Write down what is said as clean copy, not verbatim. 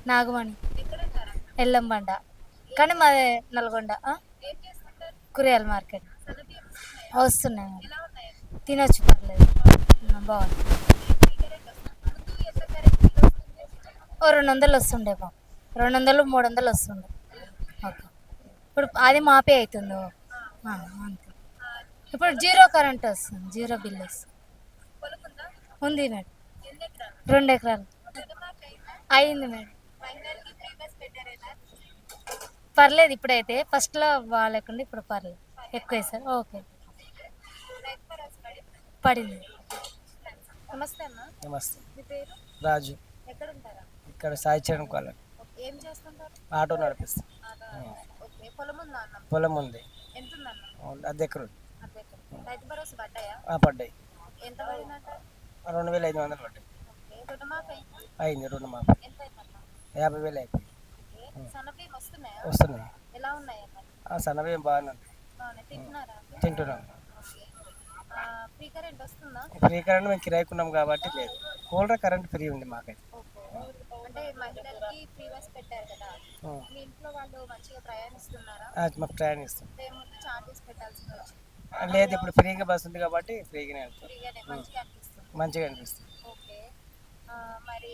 నాగమణి. ఎల్లంబండ. కానీ మాది నల్గొండ. కూరగాయల మార్కెట్. వస్తున్నాయి మేడం. తినొచ్చు, పర్లేదు. బాగుంది. ఓ 200 వస్తుండే బాబు. 200, 300 వస్తుండే. ఓకే. ఇప్పుడు అది మాపే అవుతుంది. అంతే. ఇప్పుడు జీరో కరెంట్ వస్తుంది, జీరో బిల్ వస్తుంది. ఉంది మేడం. 2 ఎకరాలు అయింది మేడం. పర్లేదు ఇప్పుడైతే, ఫస్ట్లో బాగాలేకుండా ఇప్పుడు పర్లేదు. ఎక్కువ వేసారు. ఓకే. పడింది. నమస్తే అన్న. నమస్తే. మీ పేరు? రాజు. ఎక్కడ ఉంటారా? ఇక్కడ సాయి చరణ్ కాలనీ. ఏం చేస్తుంటారు? ఆటో నడిపిస్తాం. ఓకే. పొలం ఉందా అన్న? పొలం ఉంది. ఎంత ఉందన్న? అద్దె ఎకరం. రైతు భరోసా పడ్డాయా? పడ్డాయి. ఎంత పడిందంట? 2500 పడ్డాయి. ఓకే. రుణమాఫీ అయిందా? అయింది. రుణమాఫీ ఎంత అయిందన్న? 50,000 అయిపోయింది. ఓకే. సన్నబియ్యం వస్తున్నాయా? వస్తున్నాయి. ఎలా ఉన్నాయి అన్న? సన్నవేం బాగానే ఉంది. బాగున్నాయి. తింటున్నారా? తింటున్నాం. ఓకే. ఫ్రీ కరెంట్ వస్తుందా? ఫ్రీ కరెంట్ మేము కిరాయికున్నాం కాబట్టి లేదు. కూలర్ కరెంట్ ఫ్రీ ఉంది మాకైతే. ఓకే. అంటే మహిళలకి ఫ్రీ బస్ పెట్టారు కదా, మీ ఇంట్లో వాళ్ళు మంచిగా ప్రయాణిస్తున్నారా? మాకు ప్రయాణిస్తాం. ముందు చార్జెస్ పెట్టాల్సింది వచ్చింది. లేదు, ఇప్పుడు ఫ్రీగా బస్ ఉంది కాబట్టి ఫ్రీగానే వెళ్తాం. ఫ్రీగానే మంచిగా అనిపిస్తుంది. మంచిగా అనిపిస్తుంది. ఓకే. మరి